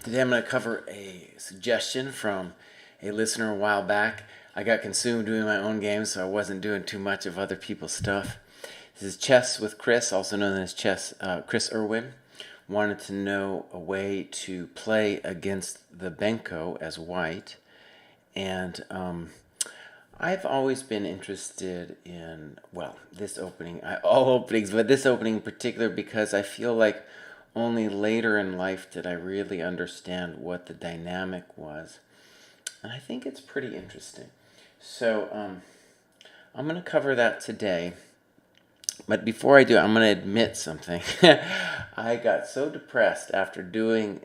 Today I'm going to cover a suggestion from a listener a while back. I got consumed doing my own games, so I wasn't doing too much of other people's stuff. This is Chess with Chris, also known as Chris Irwin. Wanted to know a way to play against the Benko as white, and I've always been interested in, well, this opening, all openings, but this opening in particular because I feel like only later in life did I really understand what the dynamic was. And I think it's pretty interesting. So I'm going to cover that today. But before I do, I'm going to admit something. I got so depressed after doing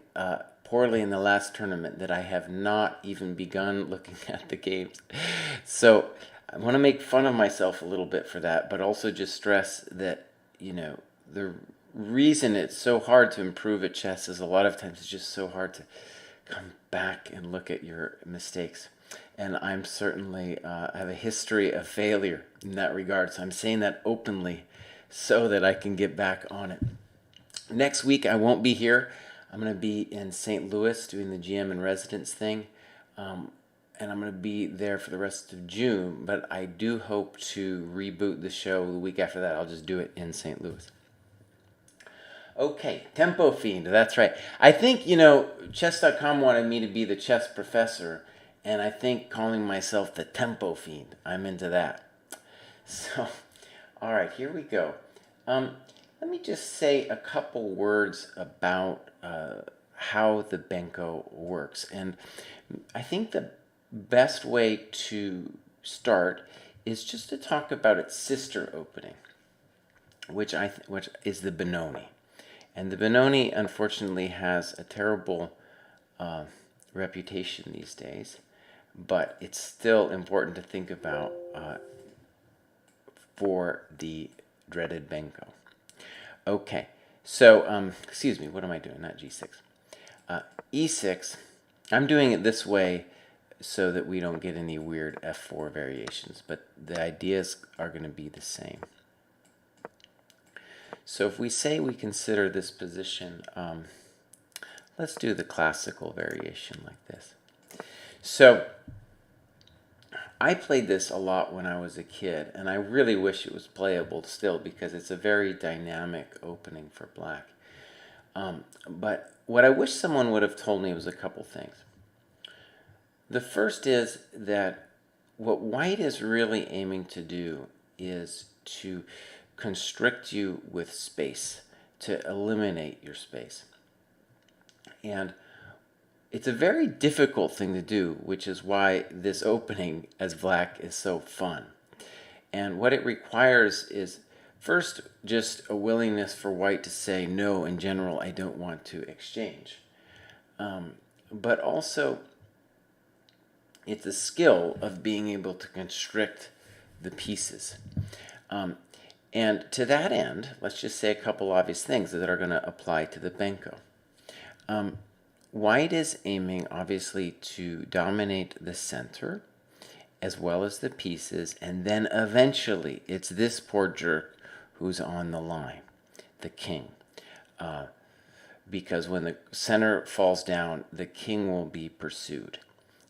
poorly in the last tournament that I have not even begun looking at the games. So I want to make fun of myself a little bit for that, but also just stress that, the reason it's so hard to improve at chess is a lot of times it's just so hard to come back and look at your mistakes. And I'm certainly, I have a history of failure in that regard. So I'm saying that openly so that I can get back on it. Next week, I won't be here. I'm going to be in St. Louis doing the GM in residence thing. And I'm going to be there for the rest of June. But I do hope to reboot the show the week after that. I'll just do it in St. Louis. Okay, Tempo Fiend, that's right. I think, Chess.com wanted me to be the chess professor, and I think calling myself the Tempo Fiend, I'm into that. So, all right, here we go. Let me just say a couple words about how the Benko works. And I think the best way to start is just to talk about its sister opening, which is the Benoni. And the Benoni, unfortunately, has a terrible reputation these days, but it's still important to think about for the dreaded Benko. Okay, so, excuse me, what am I doing? Not G6. E6, I'm doing it this way so that we don't get any weird F4 variations, but the ideas are going to be the same. So if we say we consider this position, let's do the classical variation like this. So I played this a lot when I was a kid, and I really wish it was playable still because it's a very dynamic opening for black. But what I wish someone would have told me was a couple things. The first is that what white is really aiming to do is to constrict you with space, to eliminate your space. And it's a very difficult thing to do, which is why this opening as black is so fun. And what it requires is, first, just a willingness for white to say, no, in general, I don't want to exchange. But also, it's a skill of being able to constrict the pieces. And to that end, let's just say a couple obvious things that are going to apply to the Benko. White is aiming, obviously, to dominate the center as well as the pieces, and then eventually it's this poor jerk who's on the line, the king. Because when the center falls down, the king will be pursued,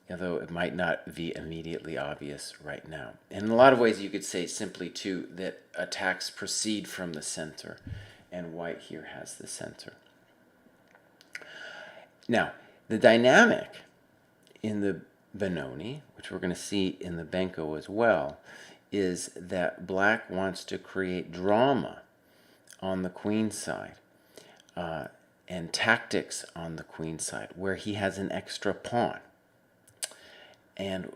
although it might not be immediately obvious right now. And in a lot of ways, you could say simply, too, that attacks proceed from the center, and white here has the center. Now, the dynamic in the Benoni, which we're going to see in the Benko as well, is that black wants to create drama on the queen side and tactics on the queen side, where he has an extra pawn. And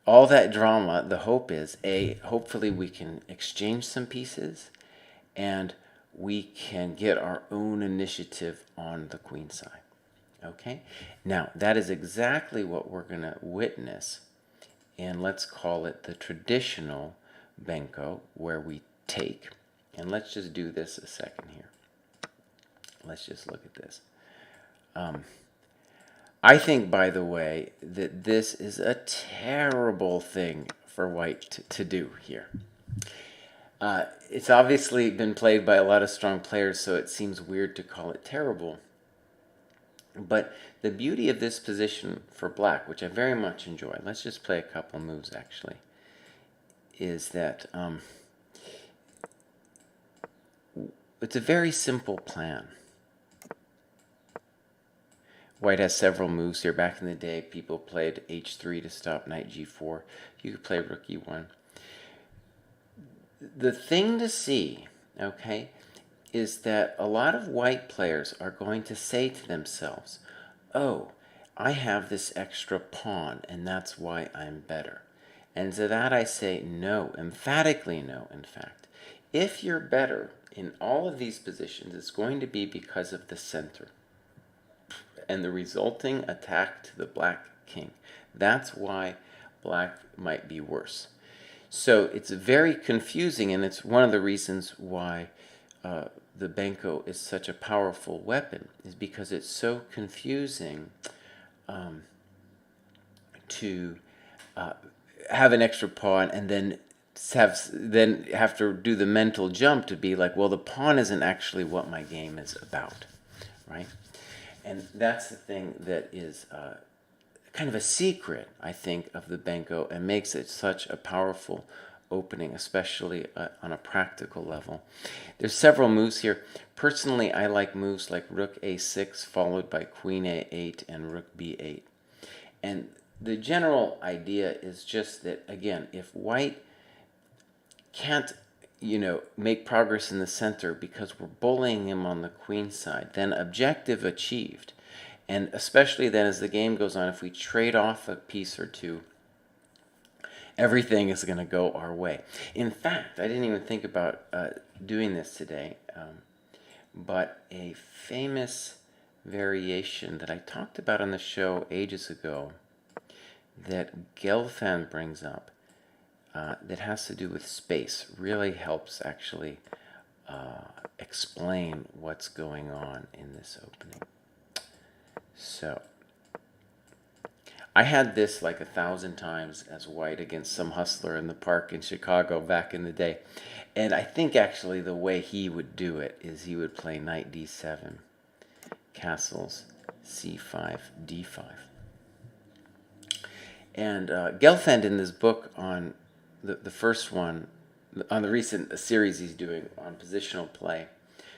all that drama, the hope is, hopefully we can exchange some pieces and we can get our own initiative on the queen side. Okay? Now, that is exactly what we're going to witness in, let's call it the traditional Benko, where we take. And let's just do this a second here. Let's just look at this. I think, by the way, that this is a terrible thing for white to do here. It's obviously been played by a lot of strong players, so it seems weird to call it terrible. But the beauty of this position for black, which I very much enjoy, let's just play a couple moves actually, is that it's a very simple plan. White has several moves here. Back in the day, people played h3 to stop knight g4. You could play rook e1. The thing to see, okay, is that a lot of white players are going to say to themselves, oh, I have this extra pawn, and that's why I'm better. And to that I say no, emphatically no, in fact. If you're better in all of these positions, it's going to be because of the center and the resulting attack to the black king. That's why black might be worse. So it's very confusing, and it's one of the reasons why the Benko is such a powerful weapon, is because it's so confusing to have an extra pawn and then have to do the mental jump to be like, well, the pawn isn't actually what my game is about, right? And that's the thing that is kind of a secret, I think, of the Benko and makes it such a powerful opening, especially on a practical level. There's several moves here. Personally, I like moves like rook a6 followed by queen a8 and rook b8. And the general idea is just that, again, if white can't make progress in the center because we're bullying him on the queen side, then objective achieved. And especially then as the game goes on, if we trade off a piece or two, everything is going to go our way. In fact, I didn't even think about doing this today, but a famous variation that I talked about on the show ages ago that Gelfand brings up that has to do with space really helps actually explain what's going on in this opening. So I had this like 1,000 times as white against some hustler in the park in Chicago back in the day. And I think actually the way he would do it is he would play knight d7, castles, c5, d5. And Gelfand in this book on the first one, on the recent series he's doing on positional play,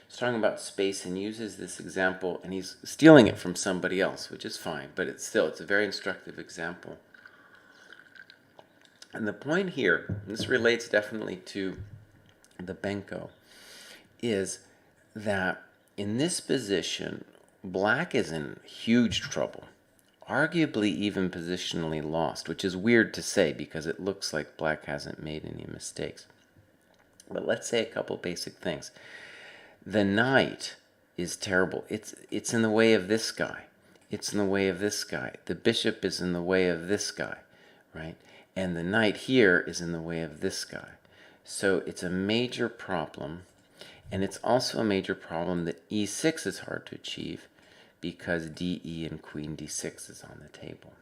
he's talking about space and uses this example, and he's stealing it from somebody else, which is fine, but it's a very instructive example. And the point here, and this relates definitely to the Benko, is that in this position, black is in huge trouble, arguably even positionally lost, which is weird to say because it looks like black hasn't made any mistakes. But let's say a couple basic things. The knight is terrible. It's in the way of this guy. It's in the way of this guy. The bishop is in the way of this guy, right? And the knight here is in the way of this guy. So it's a major problem, and it's also a major problem that e6 is hard to achieve because de and queen d6 is on the table.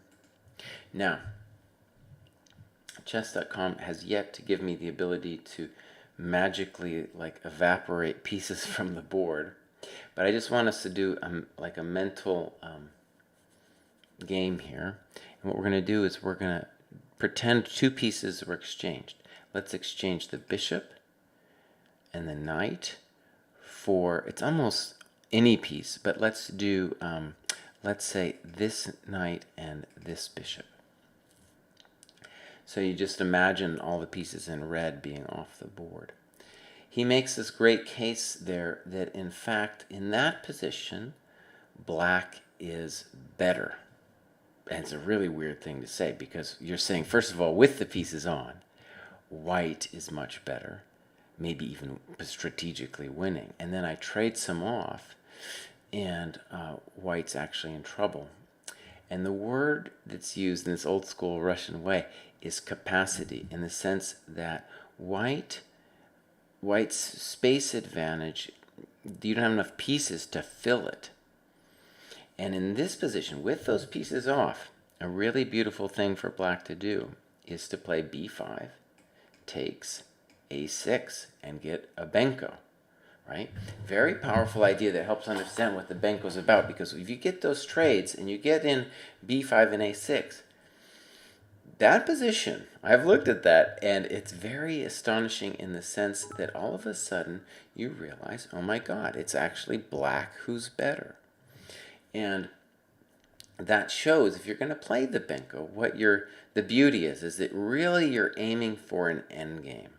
Now, chess.com has yet to give me the ability to magically evaporate pieces from the board, but I just want us to do a mental game here. And what we're going to do is we're going to pretend two pieces were exchanged. Let's exchange the bishop and the knight for, it's almost any piece, but let's do, let's say this knight and this bishop. So you just imagine all the pieces in red being off the board. He makes this great case there that, in fact, in that position, black is better. And it's a really weird thing to say because you're saying, first of all, with the pieces on, white is much better, maybe even strategically winning. And then I trade some off, and white's actually in trouble. And the word that's used in this old school Russian way is capacity, in the sense that white's space advantage, you don't have enough pieces to fill it. And in this position, with those pieces off, a really beautiful thing for black to do is to play b5, takes a6, and get a Benko, right? Very powerful idea that helps understand what the Benko is about, because if you get those trades and you get in b5 and a6, that position, I've looked at that, and it's very astonishing in the sense that all of a sudden you realize, oh my God, it's actually black who's better. And that shows, if you're going to play the Benko, the beauty is that really you're aiming for an end game.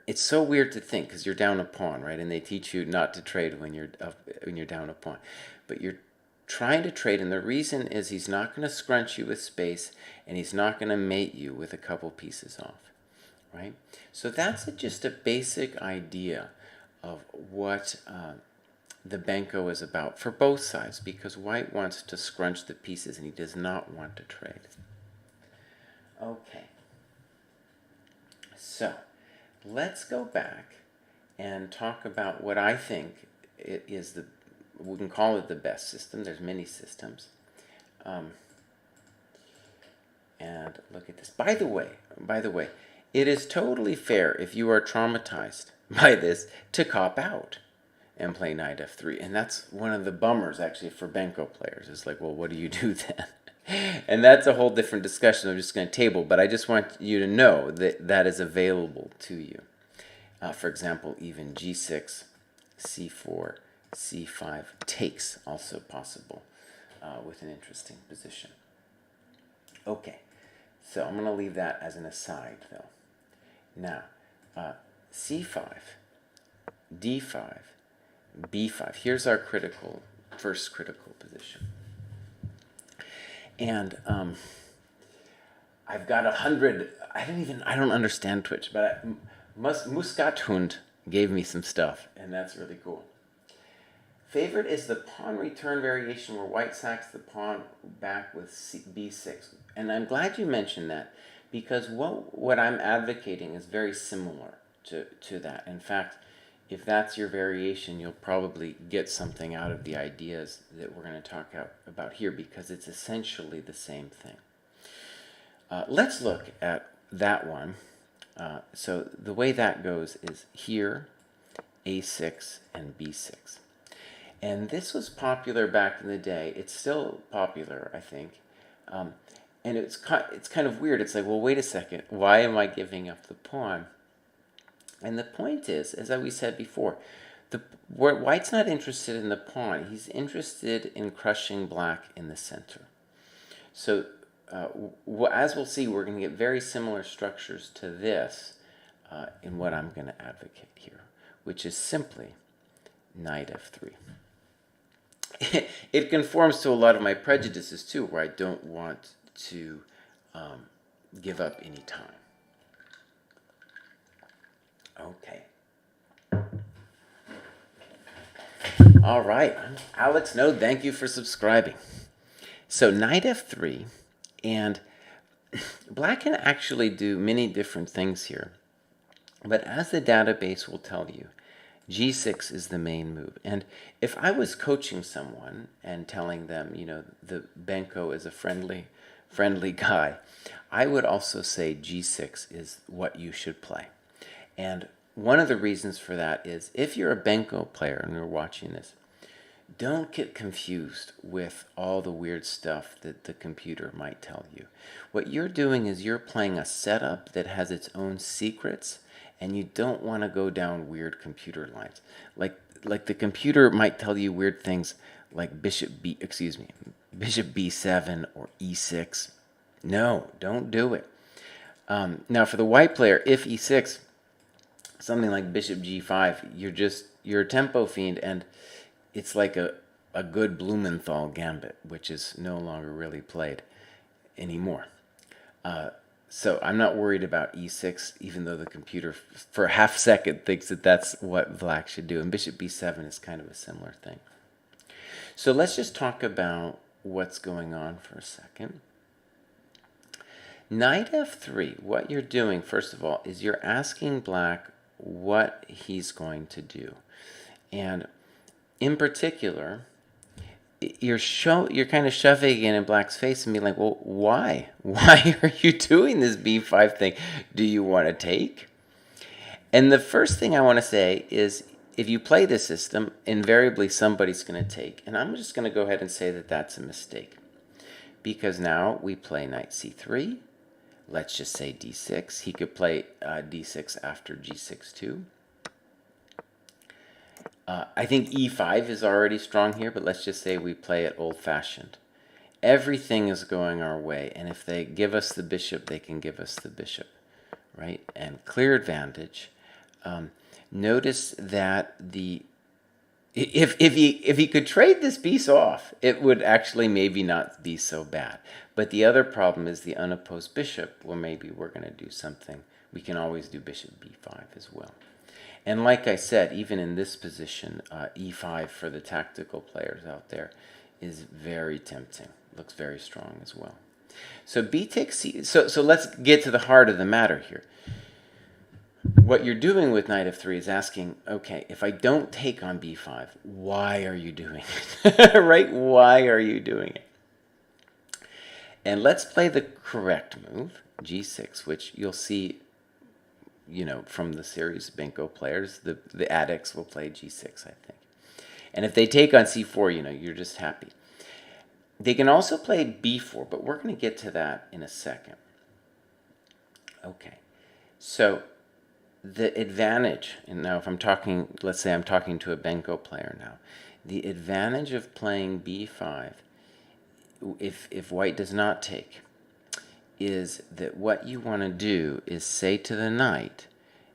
It's so weird to think because you're down a pawn, right? And they teach you not to trade when you're down a pawn, but you're trying to trade, and the reason is he's not going to scrunch you with space, and he's not going to mate you with a couple pieces off, right? So that's just a basic idea of what the Benko is about for both sides, because white wants to scrunch the pieces and he does not want to trade. Okay, so let's go back and talk about what I think is we can call it the best system. There's many systems. And look at this. By the way, it is totally fair if you are traumatized by this to cop out and play knight f3. And that's one of the bummers, actually, for Benko players. It's like, well, what do you do then? And that's a whole different discussion I'm just going to table, but I just want you to know that that is available to you. For example, even g6, c4, c5 takes also possible with an interesting position. Okay, so I'm going to leave that as an aside, though. Now, c5, d5, b5. Here's our first critical position. And I've got 100. I don't understand Twitch, but Muskathund gave me some stuff, and that's really cool. Favorite is the pawn return variation where white sacks the pawn back with b6. And I'm glad you mentioned that, because what I'm advocating is very similar to that. In fact, if that's your variation, you'll probably get something out of the ideas that we're going to talk about here, because it's essentially the same thing. Let's look at that one. So the way that goes is here, a6 and b6. And this was popular back in the day. It's still popular, I think. And it's kind of weird. It's like, well, wait a second. Why am I giving up the pawn? And the point is, as we said before, white's not interested in the pawn. He's interested in crushing black in the center. So as we'll see, we're going to get very similar structures to this in what I'm going to advocate here, which is simply knight f3. It conforms to a lot of my prejudices, too, where I don't want to give up any time. Okay. All right. Alex Node, thank you for subscribing. So knight f3, and black can actually do many different things here. But as the database will tell you, g6 is the main move. And if I was coaching someone and telling them, the Benko is a friendly guy, I would also say g6 is what you should play. And one of the reasons for that is, if you're a Benko player and you're watching this, don't get confused with all the weird stuff that the computer might tell you. What you're doing is you're playing a setup that has its own secrets, and you don't want to go down weird computer lines. Like the computer might tell you weird things like bishop b7 or e6. No, don't do it. Now for the white player, if e6, something like bishop g5, you're a tempo fiend, and it's like a good Blumenthal gambit, which is no longer really played anymore. So I'm not worried about e6, even though the computer for a half second thinks that that's what black should do. And bishop b7 is kind of a similar thing. So let's just talk about what's going on for a second. Knight f3, what you're doing, first of all, is you're asking black what he's going to do. And in particular, you're kind of shoving it in black's face and being like, well, why? Why are you doing this b5 thing? Do you want to take? And the first thing I want to say is, if you play this system, invariably somebody's going to take. And I'm just going to go ahead and say that that's a mistake. Because now we play knight c3. Let's just say d6. He could play d6 after g6 too. I think e5 is already strong here, but let's just say we play it old-fashioned. Everything is going our way, and if they give us the bishop, they can give us the bishop, right? And clear advantage. Notice that if he could trade this piece off, it would actually maybe not be so bad. But the other problem is the unopposed bishop. Well, maybe we're going to do something. We can always do bishop b5 as well. And like I said, even in this position, e5 for the tactical players out there is very tempting. Looks very strong as well. So b takes c. So let's get to the heart of the matter here. What you're doing with knight f3 is asking, okay, if I don't take on b5, why are you doing it? Right? Why are you doing it? And let's play the correct move, g6, which you'll see, you know, from the series Benko players, the addicts will play g6, I think. And if they take on c4, you know, you're just happy. They can also play b4, but we're going to get to that in a second. Okay, so the advantage, and now if I'm talking, let's say I'm talking to a Benko player now, the advantage of playing b5, if white does not take, is that what you want to do is say to the knight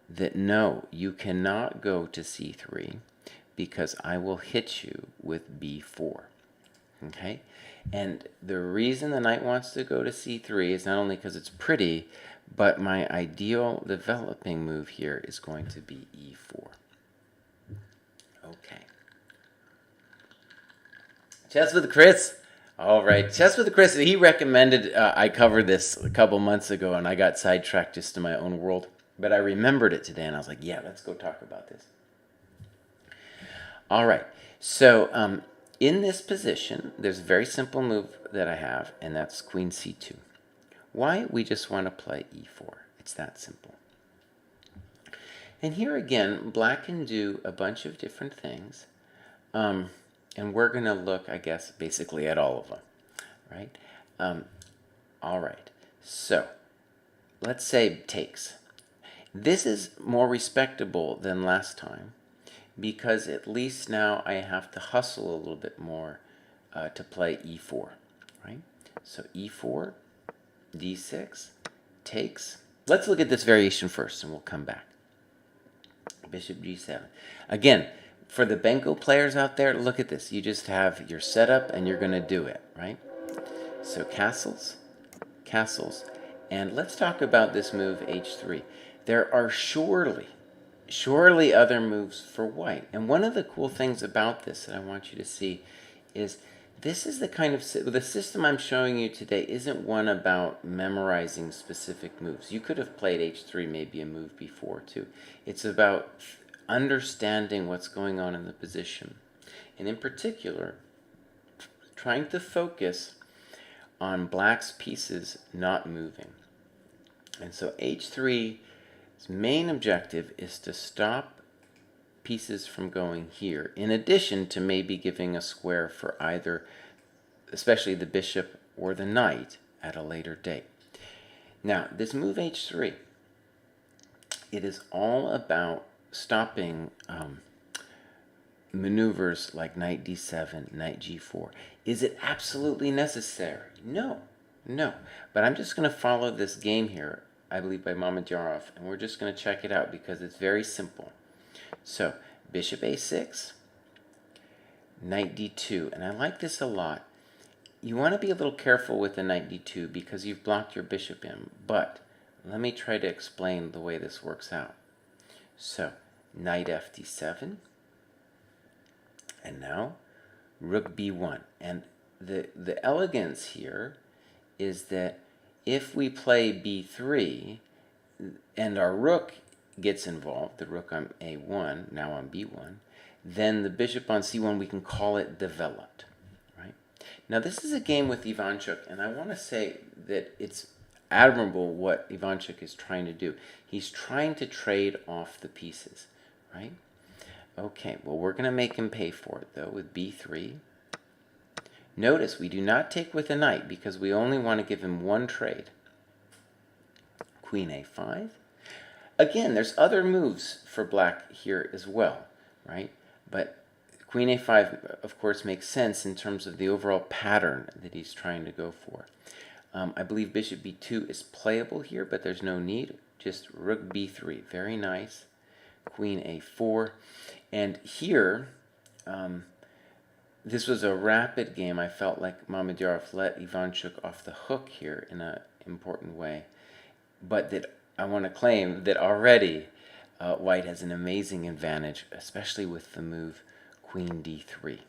that no, you cannot go to c3 because I will hit you with b4. Okay? And the reason the knight wants to go to c3 is not only because it's pretty, but my ideal developing move here is going to be e4. Okay. Chess with Chris. All right, Chess with Chris. He recommended I cover this a couple months ago, and I got sidetracked just in my own world. But I remembered it today, and I was like, yeah, let's go talk about this. All right, so in this position, there's a very simple move that I have, and that's queen c2. Why? We just want to play e4. It's that simple. And here again, black can do a bunch of different things. And we're going to look, I guess, basically at all of them, right? All right, so let's say takes. This is more respectable than last time because at least now I have to hustle a little bit more to play e4, right? So e4, d6, takes. Let's look at this variation first and we'll come back. Bishop g7. Again, for the Benko players out there, look at this. You just have your setup and you're going to do it, right? So castles, castles. And let's talk about this move h3. There are surely other moves for white. And one of the cool things about this that I want you to see is this is the kind of, the system I'm showing you today isn't one about memorizing specific moves. You could have played h3 maybe a move before too. It's about understanding what's going on in the position. And in particular, trying to focus on black's pieces not moving. And so h3's main objective is to stop pieces from going here, in addition to maybe giving a square for either, especially the bishop or the knight, at a later date. Now, this move h3, it is all about stopping maneuvers like knight d7, knight g4. Is it absolutely necessary? No. But I'm just going to follow this game here, I believe by Mamedyarov, and we're just going to check it out because it's very simple. So, bishop a6, knight d2, and I like this a lot. You want to be a little careful with the knight d2 because you've blocked your bishop in, but let me try to explain the way this works out. So, knight f d7, and now rook b1. And the elegance here is that if we play b3 and our rook gets involved, the rook on a1, now on b1, then the bishop on c1, we can call it developed, right? Now this is a game with Ivanchuk, and I want to say that it's admirable what Ivanchuk is trying to do. He's trying to trade off the pieces, right? Okay, well, we're going to make him pay for it, though, with b3. Notice we do not take with a knight because we only want to give him one trade. Queen a5. Again, there's other moves for black here as well, right? But queen a5, of course, makes sense in terms of the overall pattern that he's trying to go for. I believe bishop b2 is playable here, but there's no need. Just rook b3. Very nice. Queen a4. And here, this was a rapid game. I felt like Mamedyarov let Ivanchuk off the hook here in an important way. But that I want to claim that already White has an amazing advantage, especially with the move Queen d3.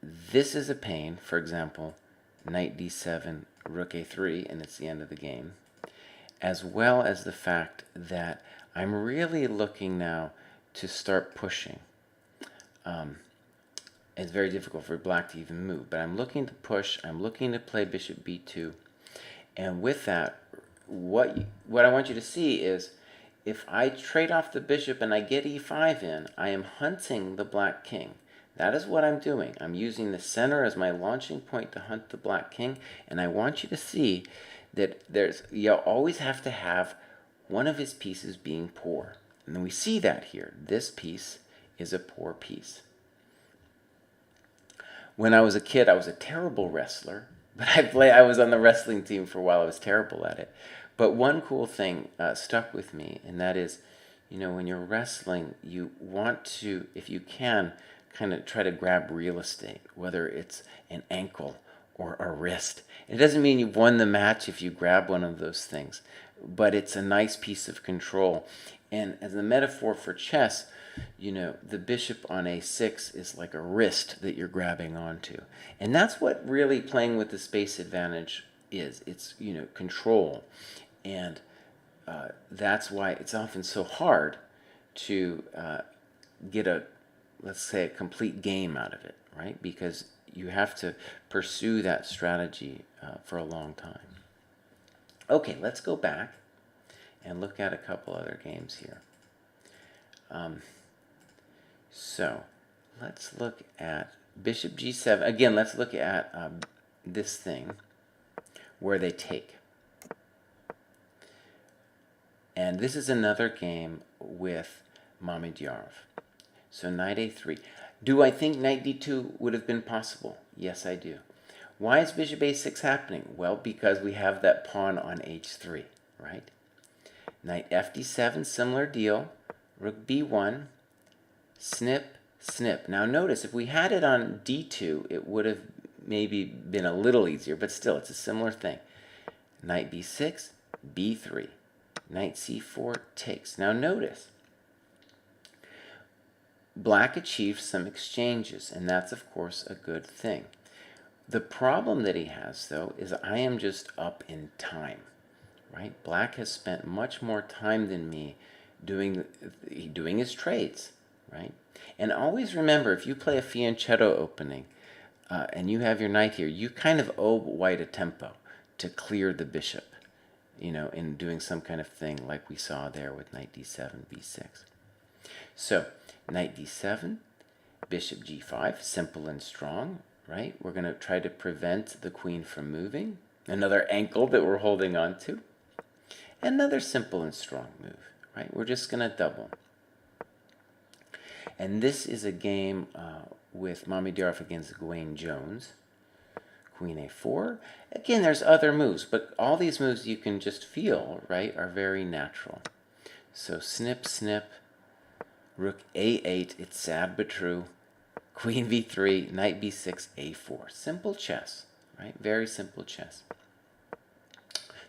This is a pain. For example, Knight d7, Rook a3, and it's the end of the game. As well as the fact that I'm really looking now to start pushing. It's very difficult for black to even move, but I'm looking to push. I'm looking to play bishop b2. And with that, what I want you to see is if I trade off the bishop and I get e5 in, I am hunting the black king. That is what I'm doing. I'm using the center as my launching point to hunt the black king, and I want you to see that you always have to have one of his pieces being poor. And then we see that here. This piece is a poor piece. When I was a kid, I was a terrible wrestler. But I was on the wrestling team for a while. I was terrible at it. But one cool thing stuck with me, and that is, when you're wrestling, you want to, if you can, kind of try to grab real estate, whether it's an ankle or a wrist. It doesn't mean you've won the match if you grab one of those things, but it's a nice piece of control. And as a metaphor for chess, the bishop on a6 is like a wrist that you're grabbing onto. And that's what really playing with the space advantage is. It's, control. And that's why it's often so hard to get let's say, a complete game out of it, right? Because you have to pursue that strategy for a long time. Okay, let's go back and look at a couple other games here. So let's look at bishop g7. Again, let's look at this thing where they take. And this is another game with Mamedyarov. So knight a3. Do I think knight d2 would have been possible? Yes, I do. Why is bishop a6 happening? Well, because we have that pawn on h3, right? Knight fd7, similar deal. Rook b1, snip, snip. Now notice, if we had it on d2, it would have maybe been a little easier, but still, it's a similar thing. Knight b6, b3. Knight c4 takes. Now notice, black achieves some exchanges, and that's, of course, a good thing. The problem that he has, though, is I am just up in time, right? Black has spent much more time than me doing his trades, right? And always remember, if you play a fianchetto opening and you have your knight here, you kind of owe white a tempo to clear the bishop, in doing some kind of thing like we saw there with knight d7, b6. So, knight d7, bishop g5, simple and strong, right? We're going to try to prevent the queen from moving. Another ankle that we're holding on to. Another simple and strong move, right? We're just going to double. And this is a game with Mamedyarov against Gawain Jones. Queen a4. Again, there's other moves, but all these moves you can just feel, right, are very natural. So snip, snip, rook a8, it's sad but true. Queen v3, knight b6, a4. Simple chess, right? Very simple chess.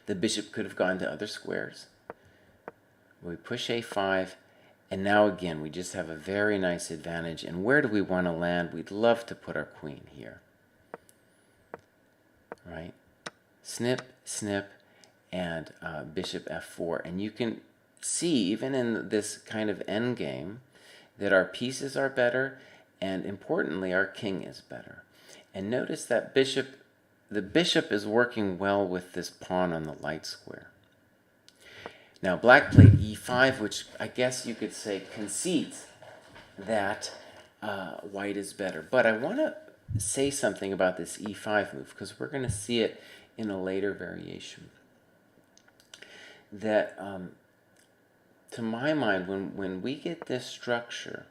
The bishop could have gone to other squares. We push a5, and now again, we just have a very nice advantage. And where do we want to land? We'd love to put our queen here, right? Snip, snip, and bishop f4. And you can see, even in this kind of endgame, that our pieces are better, and importantly, our king is better. And notice that the bishop is working well with this pawn on the light square. Now black played e5, which I guess you could say concedes that white is better. But I want to say something about this e5 move, because we're going to see it in a later variation. That, to my mind, when we get this structure,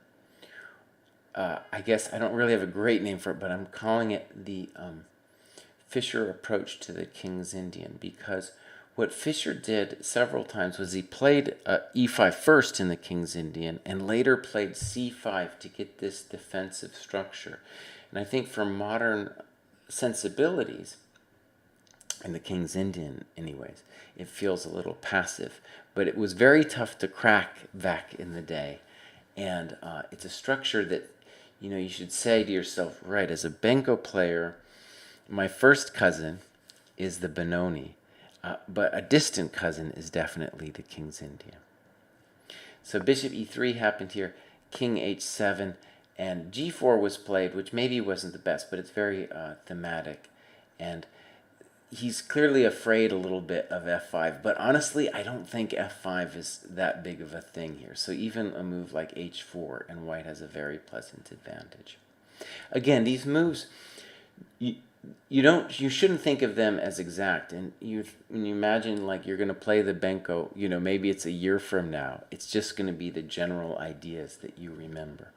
I guess I don't really have a great name for it, but I'm calling it the Fischer approach to the King's Indian, because what Fischer did several times was he played e5 first in the King's Indian and later played c5 to get this defensive structure. And I think for modern sensibilities, in the King's Indian anyways, it feels a little passive. But it was very tough to crack back in the day. And it's a structure that, you should say to yourself, right, as a Benko player, my first cousin is the Benoni, but a distant cousin is definitely the King's Indian. So bishop e3 happened here, king h7, and g4 was played, which maybe wasn't the best, but it's very thematic. And he's clearly afraid a little bit of f5, but honestly, I don't think f5 is that big of a thing here. So even a move like h4, and white has a very pleasant advantage. Again, these moves, you shouldn't think of them as exact. And when you imagine like you're going to play the Benko, maybe it's a year from now. It's just going to be the general ideas that you remember.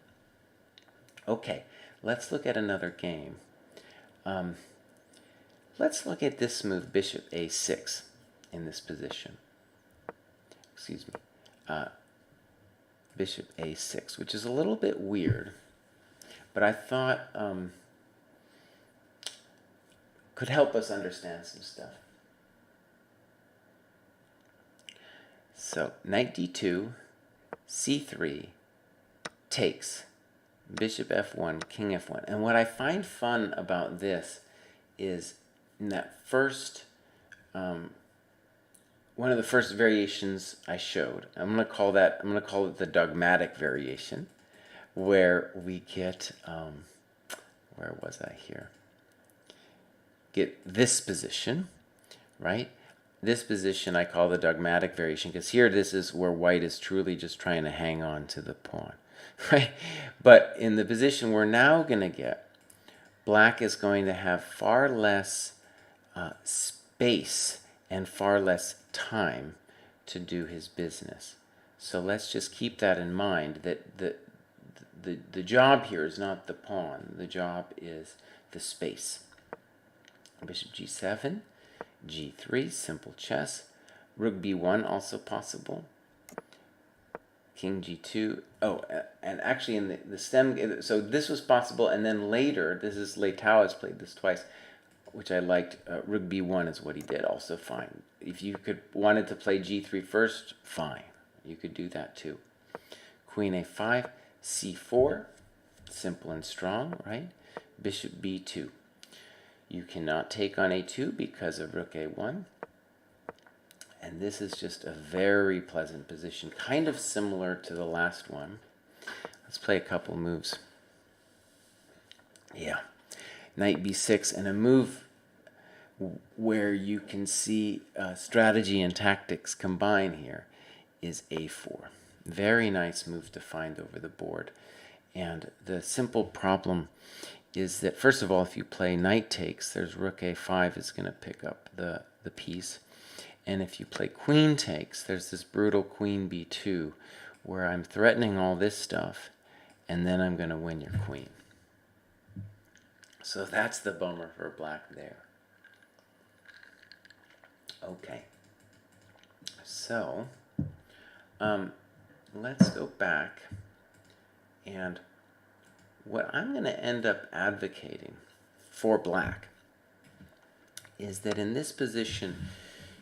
Okay, let's look at another game. Let's look at this move, bishop a6, in this position. Excuse me. Bishop a6, which is a little bit weird, but I thought could help us understand some stuff. So, knight d2, c3, takes, bishop f1, king f1. And what I find fun about this is in that first, one of the first variations I showed, I'm going to call it the dogmatic variation, where we get, where was I here? Get this position, right? This position I call the dogmatic variation, because here this is where white is truly just trying to hang on to the pawn, right? But in the position we're now going to get, black is going to have far less space and far less time to do his business. So let's just keep that in mind, that the job here is not the pawn. The job is the space. Bishop g7, g3, simple chess. Rook b1 also possible. King g2. Oh, and actually in the stem, so this was possible, and then later, Leitao has played this twice, which I liked. Rook b1 is what he did, also fine. If you wanted to play g3 first, fine. You could do that too. Queen a5, c4, simple and strong, right? Bishop b2. You cannot take on a2 because of rook a1. And this is just a very pleasant position, kind of similar to the last one. Let's play a couple moves. Yeah, knight b6, and a move where you can see strategy and tactics combine here is a4. Very nice move to find over the board. And the simple problem is that, first of all, if you play knight takes, there's rook a5 is going to pick up the piece. And if you play queen takes, there's this brutal queen b2 where I'm threatening all this stuff, and then I'm going to win your queen. So that's the bummer for black there. Okay. So, let's go back, and what I'm going to end up advocating for black is that in this position,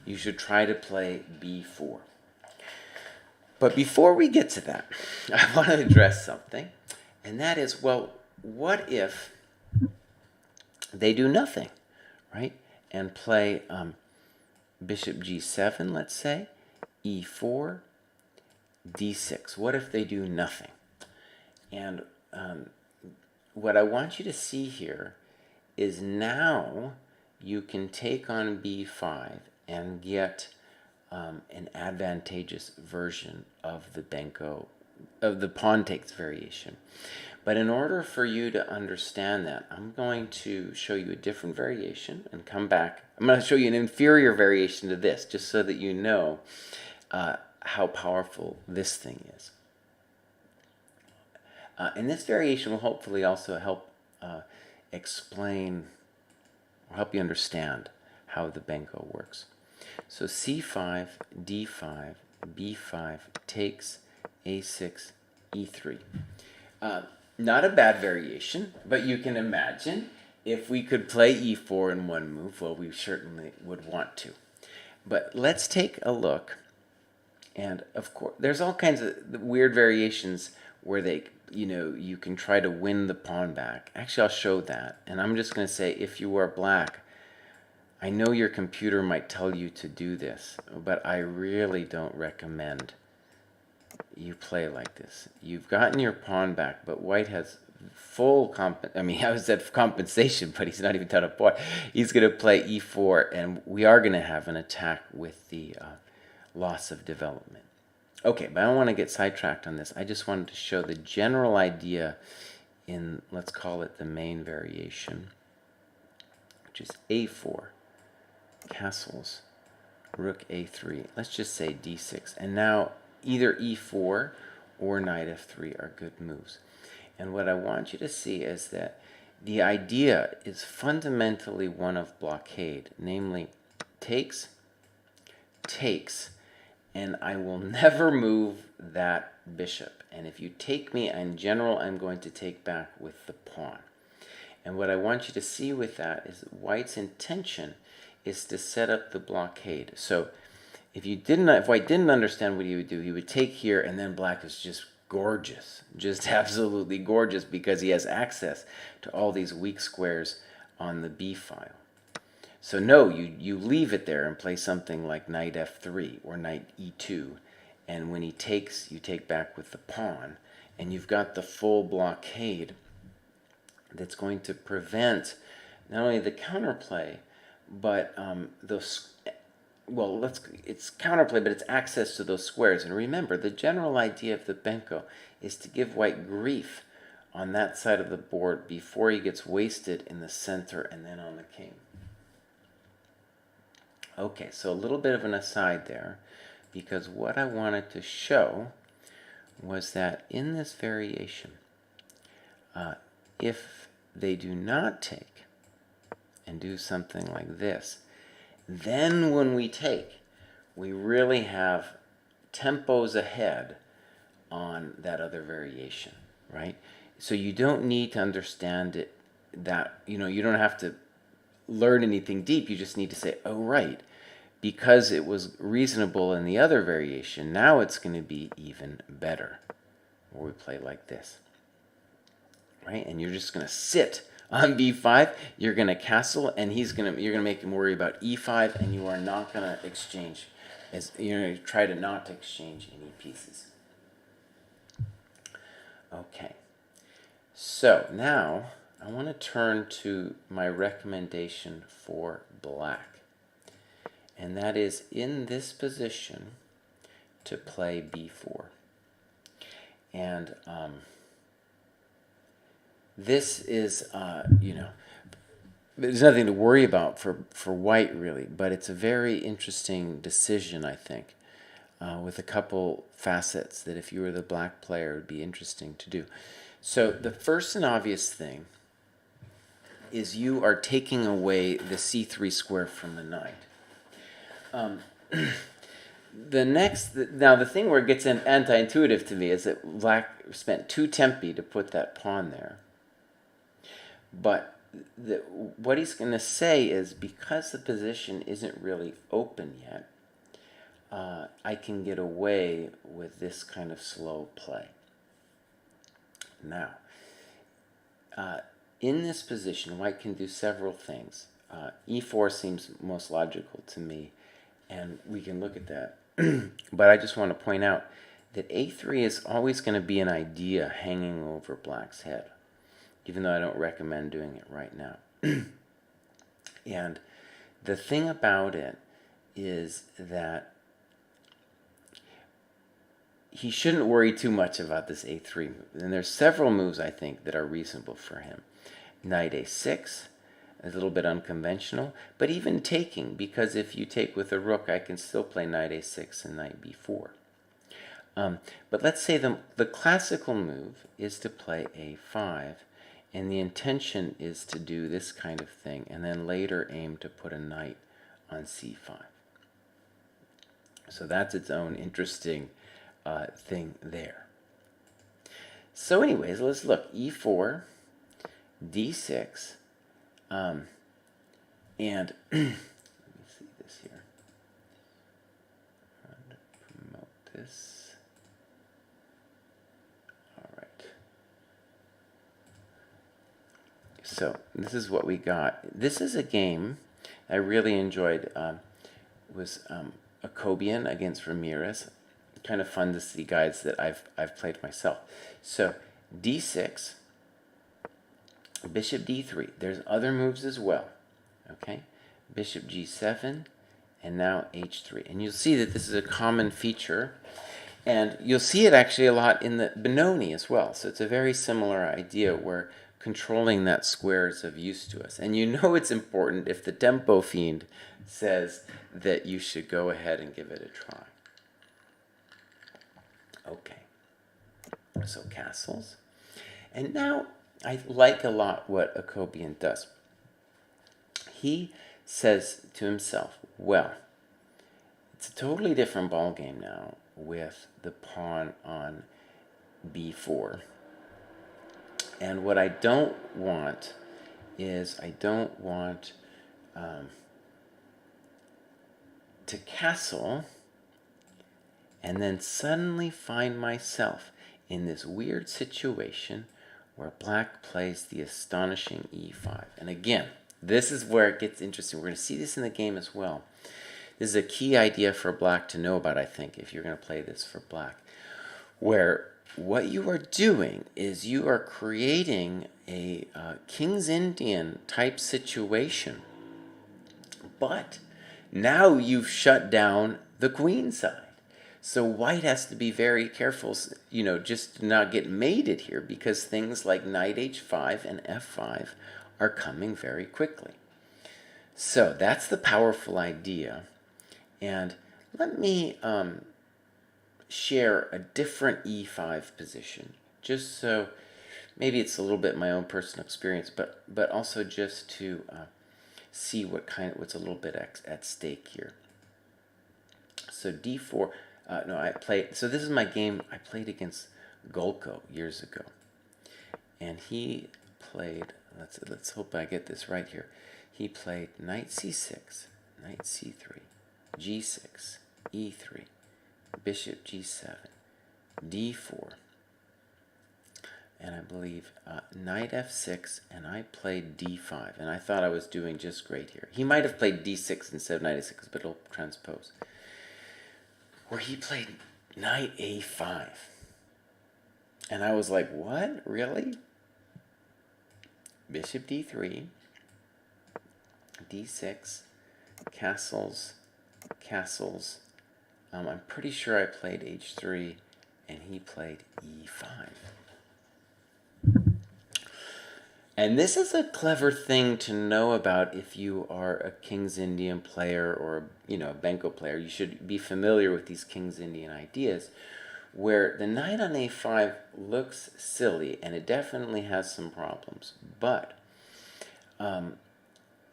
you should try to play b4. But before we get to that, I want to address something, and that is, well, what if they do nothing, right? And play bishop g7, let's say, e4, d6. What if they do nothing? And what I want you to see here is now you can take on b5 and get an advantageous version of the Benko, of the pawn takes variation. But in order for you to understand that, I'm going to show you a different variation and come back. I'm going to show you an inferior variation to this, just so that you know how powerful this thing is. And this variation will hopefully also help explain or help you understand how the Benko works. So c5, d5, b5 takes a6, e3. Not a bad variation, but you can imagine if we could play e4 in one move, well, we certainly would want to. But let's take a look. And of course, there's all kinds of weird variations where you can try to win the pawn back. Actually, I'll show that. And I'm just going to say, if you are black, I know your computer might tell you to do this, but I really don't recommend you play like this. You've gotten your pawn back, but white has full I said compensation, but he's not even done a pawn. He's going to play e4, and we are going to have an attack with the loss of development. Okay, but I don't want to get sidetracked on this. I just wanted to show the general idea in, let's call it the main variation, which is a4, castles, rook a3. Let's just say d6. And now either e4 or knight f3 are good moves. And what I want you to see is that the idea is fundamentally one of blockade, namely takes, takes, and I will never move that bishop. And if you take me, in general, I'm going to take back with the pawn. And what I want you to see with that is white's intention is to set up the blockade. So if white didn't understand what he would do, he would take here, and then black is just gorgeous, just absolutely gorgeous, because he has access to all these weak squares on the b file. So no, you leave it there and play something like knight f3 or knight e2, and when he takes, you take back with the pawn, and you've got the full blockade that's going to prevent not only the counterplay, but it's counterplay, but it's access to those squares. And remember, the general idea of the Benko is to give white grief on that side of the board before he gets wasted in the center and then on the king. Okay, so a little bit of an aside there, because what I wanted to show was that in this variation, if they do not take and do something like this, then when we take, we really have tempos ahead on that other variation, right? So you don't need to understand it you don't have to learn anything deep. You just need to say, oh, right, because it was reasonable in the other variation, now it's going to be even better. Or we play like this, right? And you're just going to sit on b5, you're going to castle, and you're going to make him worry about e5, and you are not going to exchange, you're going to try to not exchange any pieces. Okay, so now I want to turn to my recommendation for black, and that is in this position to play b4. And this is, there's nothing to worry about for white, really, but it's a very interesting decision, I think, with a couple facets that if you were the black player, it would be interesting to do. So the first and obvious thing is you are taking away the c3 square from the knight. Now the thing where it gets anti-intuitive to me is that black spent 2 tempi to put that pawn there. But what he's going to say is, because the position isn't really open yet, I can get away with this kind of slow play. Now, in this position, white can do several things. E4 seems most logical to me, and we can look at that. But I just want to point out that a3 is always going to be an idea hanging over black's head, even though I don't recommend doing it right now. And the thing about it is that he shouldn't worry too much about this a3 move. And there's several moves, I think, that are reasonable for him. Knight a6, a little bit unconventional, but even taking, because if you take with a rook, I can still play knight a6 and knight b4. But let's say the classical move is to play a5, and the intention is to do this kind of thing, and then later aim to put a knight on c5. So that's its own interesting thing there. So anyways, let's look. e4, d6, and let me see this here. I'm going to promote this. All right. So this is what we got. This is a game I really enjoyed. Was Akobian against Ramirez. Kind of fun to see guys that I've played myself. So d6, bishop d3. There's other moves as well. Okay, bishop g7, and now h3. And you'll see that this is a common feature, and you'll see it actually a lot in the Benoni as well. So it's a very similar idea where controlling that square is of use to us. And you know it's important if the tempo fiend says that you should go ahead and give it a try. Okay, so castles. And now I like a lot what Akobian does. He says to himself, well, it's a totally different ball game now with the pawn on b4. And what I don't want is to castle and then suddenly find myself in this weird situation where black plays the astonishing e5. And again, this is where it gets interesting. We're going to see this in the game as well. This is a key idea for black to know about, I think, if you're going to play this for black, where what you are doing is you are creating a King's Indian type situation, but now you've shut down the queen side. So white has to be very careful, just to not get mated here, because things like knight h5 and f5 are coming very quickly. So that's the powerful idea. And let me share a different e5 position, just so maybe it's a little bit my own personal experience, but also just to see what's a little bit at stake here. So d4. So this is my game I played against Golko years ago. And he played, let's hope I get this right here. He played knight c6, knight c3, g6, e3, bishop g7, d4, and I believe knight f6, and I played d5. And I thought I was doing just great here. He might have played d6 instead of knight a6, but it'll transpose. Where he played knight a5. And I was like, what? Really? Bishop d3, d6, castles. I'm pretty sure I played h3, and he played e5. And this is a clever thing to know about if you are a King's Indian player or a Benko player. You should be familiar with these King's Indian ideas, where the knight on a5 looks silly, and it definitely has some problems. But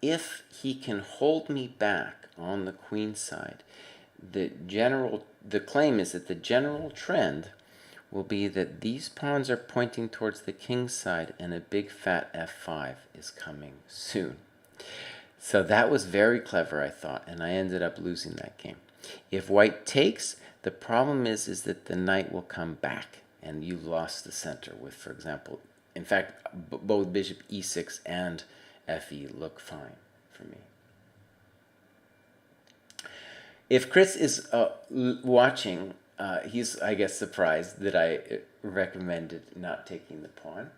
if he can hold me back on the queen side, the claim is that the general trend will be that these pawns are pointing towards the king's side, and a big fat f5 is coming soon. So that was very clever, I thought, and I ended up losing that game. If white takes, the problem is that the knight will come back, and you lost the center with, for example, in fact, both bishop e6 and fe look fine for me. If Chris is watching, he's, I guess, surprised that I recommended not taking the pawn.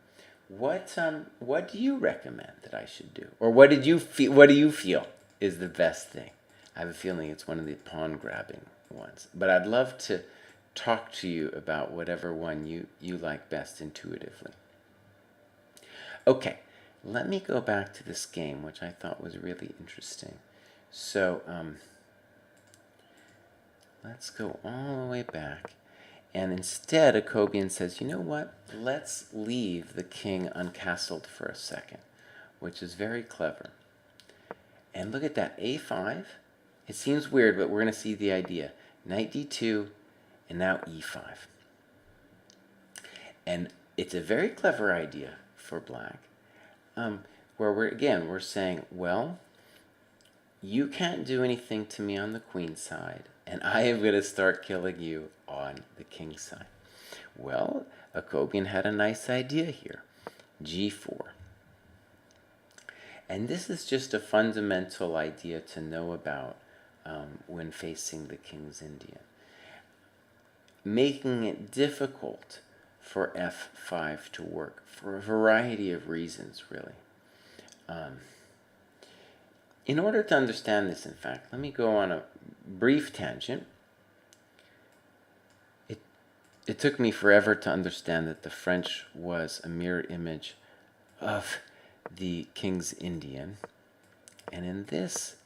What do you recommend that I should do, or what do you feel is the best thing? I have a feeling it's one of the pawn grabbing ones, but I'd love to talk to you about whatever one you like best intuitively. Okay, let me go back to this game, which I thought was really interesting. So let's go all the way back. And instead, Akobian says, you know what? Let's leave the king uncastled for a second, which is very clever. And look at that, a5. It seems weird, but we're going to see the idea. Knight d2, and now e5. And it's a very clever idea for black, where we're saying, well, you can't do anything to me on the queen side, and I am going to start killing you on the king side. Well, Akobian had a nice idea here, g4. And this is just a fundamental idea to know about when facing the king's Indian. Making it difficult for f5 to work for a variety of reasons, really. In order to understand this, in fact, let me go on a brief tangent. It took me forever to understand that the French was a mirror image of the King's Indian. And in this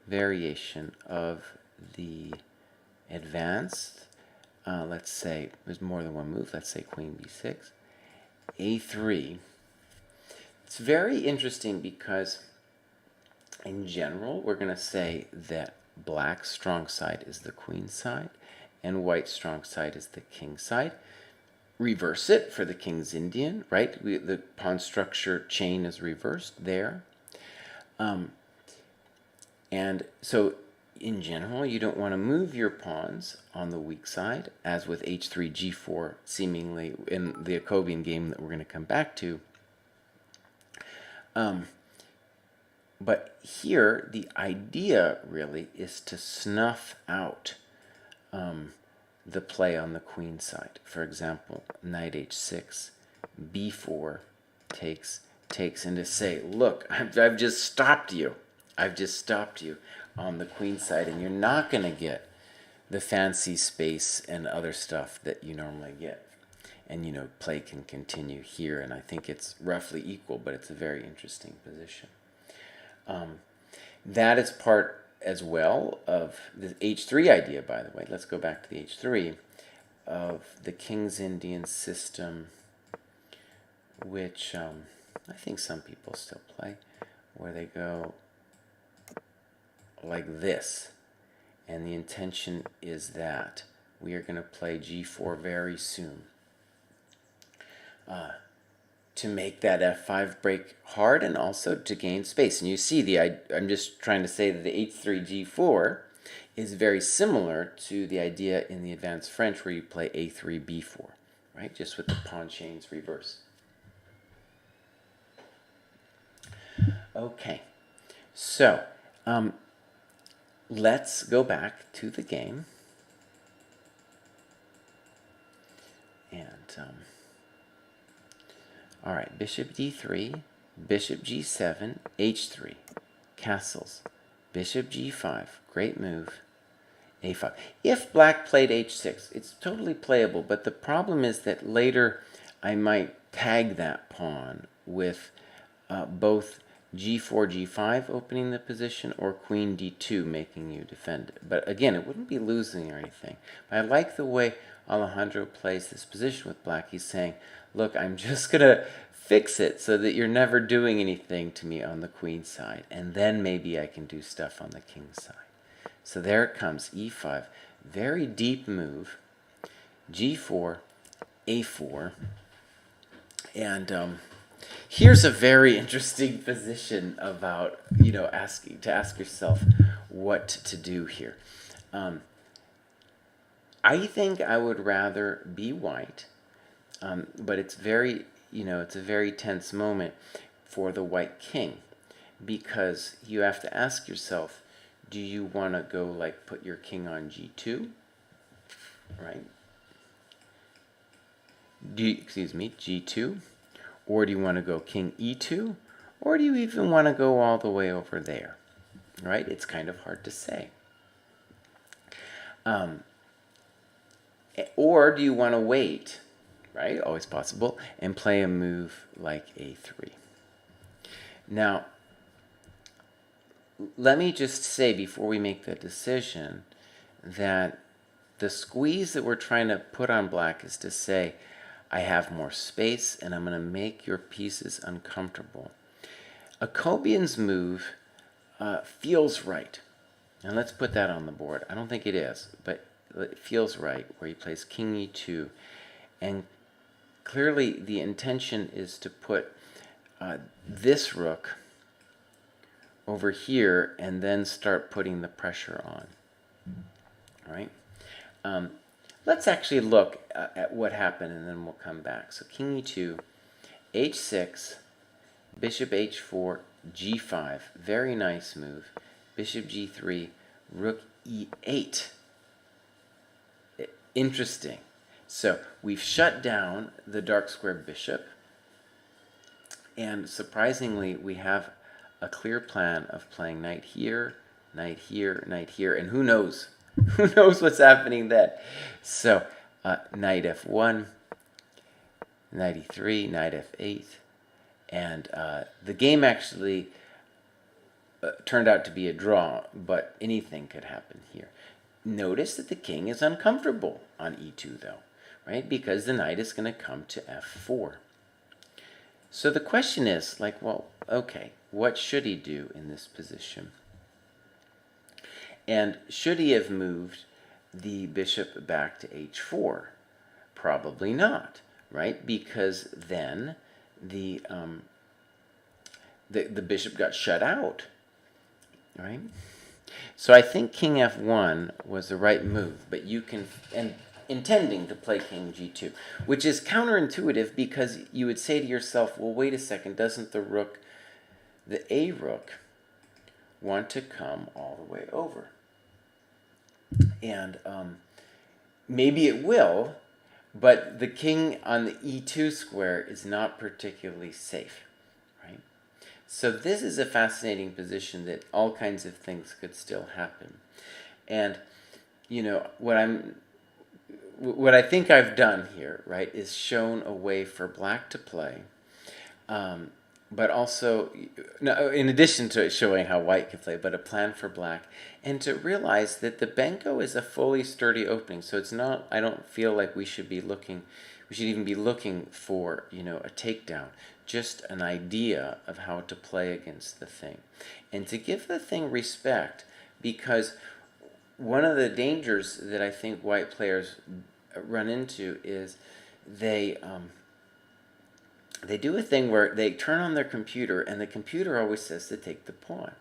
variation of the advanced, let's say there's more than one move, let's say queen b6, a3, it's very interesting because in general, we're going to say that black's strong side is the queen side and white's strong side is the king side. Reverse it for the king's Indian, right? The pawn structure chain is reversed there. And so in general, you don't want to move your pawns on the weak side, as with h3, g4, seemingly in the Akobian game that we're going to come back to. But here, the idea really is to snuff out the play on the queen side. For example, knight h6, b4 takes, and to say, look, I've just stopped you. I've just stopped you on the queen side, and you're not going to get the fancy space and other stuff that you normally get. And, you know, play can continue here, and I think it's roughly equal, but it's a very interesting position. That is part as well of the h3 idea, by the way. Let's go back to the h3 of the King's Indian system, which I think some people still play, where they go like this. And the intention is that we are going to play g4 very soon. To make that f5 break hard and also to gain space. And you see, I'm just trying to say that the h3 g4 is very similar to the idea in the advanced French where you play a3 b4, right? Just with the pawn chains reversed. Okay, so let's go back to the game. And all right, bishop d3, bishop g7, h3, castles, bishop g5, great move, a5. If black played h6, it's totally playable, but the problem is that later I might tag that pawn with both g4, g5 opening the position or queen d2 making you defend it. But again, it wouldn't be losing or anything. But I like the way Alejandro plays this position with black. He's saying, look, I'm just going to fix it so that you're never doing anything to me on the queen side. And then maybe I can do stuff on the king side. So there it comes, e5. Very deep move. g4, a4. And here's a very interesting position about, you know, ask yourself what to do here. I think I would rather be white, but it's very, it's a very tense moment for the white king, because you have to ask yourself, do you want to go like put your king on g2, right? G2, or do you want to go king e2, or do you even want to go all the way over there, right? It's kind of hard to say. Or do you want to wait, right? Always possible, and play a move like a3. Now, let me just say before we make the decision that the squeeze that we're trying to put on black is to say, I have more space and I'm going to make your pieces uncomfortable. Akobian's move feels right. And let's put that on the board. I don't think it is, but it feels right, where he plays king e2. And clearly the intention is to put this rook over here and then start putting the pressure on. All right? Let's actually look at what happened and then we'll come back. So king e2, h6, bishop h4, g5. Very nice move. Bishop g3, rook e8. Interesting. So we've shut down the dark square bishop. And surprisingly, we have a clear plan of playing knight here, knight here, knight here. And who knows? Who knows what's happening then? So knight f1, knight e3, knight f8. And the game actually turned out to be a draw, but anything could happen here. Notice that the king is uncomfortable on e2, though, right? Because the knight is going to come to f4. So the question is, like, well, okay, what should he do in this position? And should he have moved the bishop back to h4? Probably not, right? Because then the bishop got shut out, right? So I think king f1 was the right move, but you can, and intending to play king g2, which is counterintuitive because you would say to yourself, well, wait a second, doesn't the rook, the a rook, want to come all the way over? And maybe it will, but the king on the e2 square is not particularly safe, right? So this is a fascinating position that all kinds of things could still happen. And, you know, what I think I've done here, right, is shown a way for black to play, but also, in addition to showing how white can play, but a plan for black, and to realize that the Benko is a fully sturdy opening. So it's not, I don't feel like we should even be looking for, you know, a takedown, just an idea of how to play against the thing. And to give the thing respect, because one of the dangers that I think white players run into is they do a thing where they turn on their computer and the computer always says to take the pawn.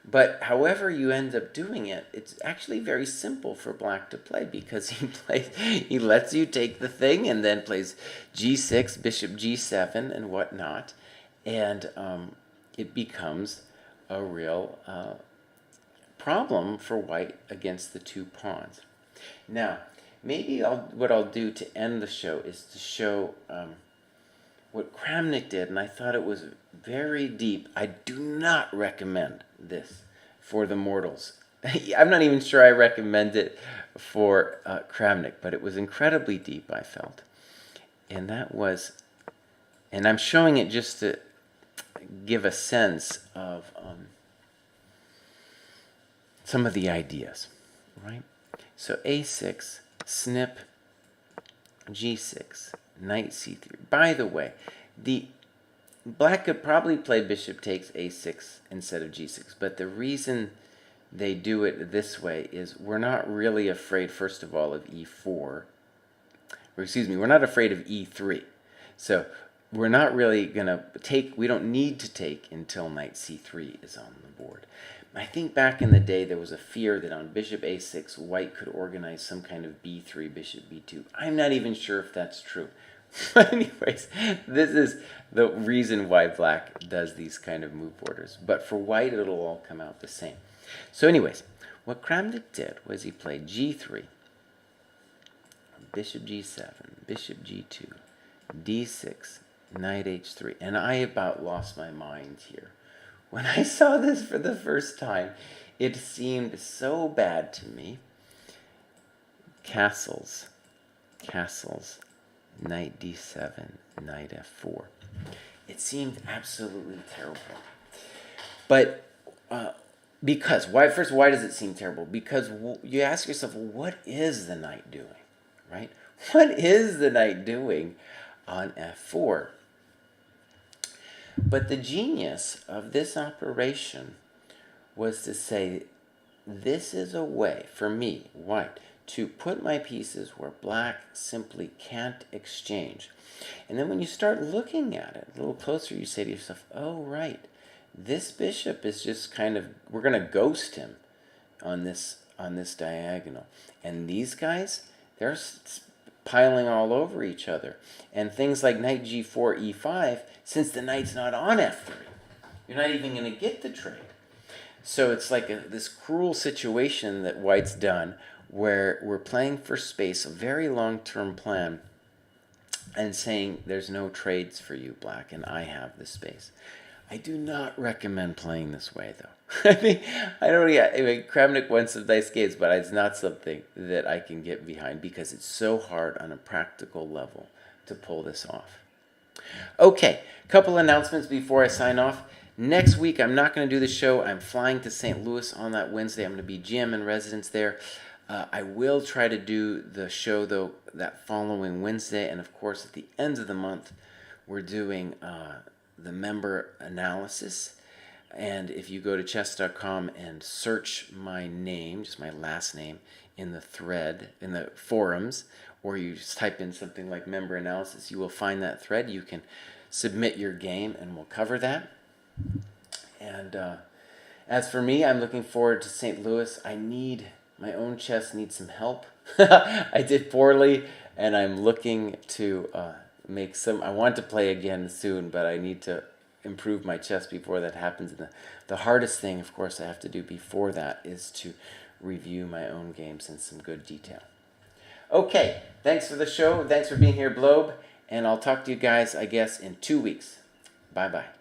But however you end up doing it, it's actually very simple for black to play because he lets you take the thing and then plays g6, bishop g7 and whatnot. And it becomes a real problem for white against the two pawns. Now, maybe what I'll do to end the show is to show what Kramnik did, and I thought it was very deep. I do not recommend this for the mortals. I'm not even sure I recommend it for Kramnik, but it was incredibly deep, I felt. And that was, and I'm showing it just to give a sense of some of the ideas, right? So a6, snip, g6, knight c3. By the way, the black could probably play bishop takes a6 instead of g6, but the reason they do it this way is we're not really afraid, first of all, of e4. Or excuse me, we're not afraid of e3. So we're not really going to take, we don't need to take until knight c3 is on the board. I think back in the day there was a fear that on bishop a6, white could organize some kind of b3, bishop b2. I'm not even sure if that's true. But anyways, this is the reason why black does these kind of move orders. But for white, it'll all come out the same. So anyways, what Kramnik did was he played g3, bishop g7, bishop g2, d6, knight h3. And I about lost my mind here. When I saw this for the first time, it seemed so bad to me. Castles. castles, knight d7, knight f4. It seemed absolutely terrible. But because, why does it seem terrible? Because you ask yourself, well, what is the knight doing, right? What is the knight doing on f4? But the genius of this operation was to say, this is a way for me, white, to put my pieces where black simply can't exchange. And then when you start looking at it a little closer, you say to yourself, oh, right, this bishop is just kind of, we're going to ghost him on this diagonal. And these guys, they're piling all over each other. And things like knight g4, e5, since the knight's not on f3, you're not even going to get the trade. So it's like this cruel situation that white's done, where we're playing for space, a very long-term plan, and saying there's no trades for you, black, and I have the space. I do not recommend playing this way, though. Kramnik won some nice games, but it's not something that I can get behind because it's so hard on a practical level to pull this off. Okay, couple announcements before I sign off. Next week, I'm not going to do the show. I'm flying to St. Louis on that Wednesday. I'm going to be GM in residence there. I will try to do the show, though, that following Wednesday. And, of course, at the end of the month, we're doing the member analysis. And if you go to chess.com and search my name, just my last name, in the thread, in the forums, or you just type in something like member analysis, you will find that thread. You can submit your game, and we'll cover that. And as for me, I'm looking forward to St. Louis. My own chess needs some help. I did poorly, and I'm looking to make some. I want to play again soon, but I need to improve my chess before that happens. And the hardest thing, of course, I have to do before that is to review my own games in some good detail. Okay, thanks for the show. Thanks for being here, Blobe. And I'll talk to you guys, I guess, in 2 weeks. Bye-bye.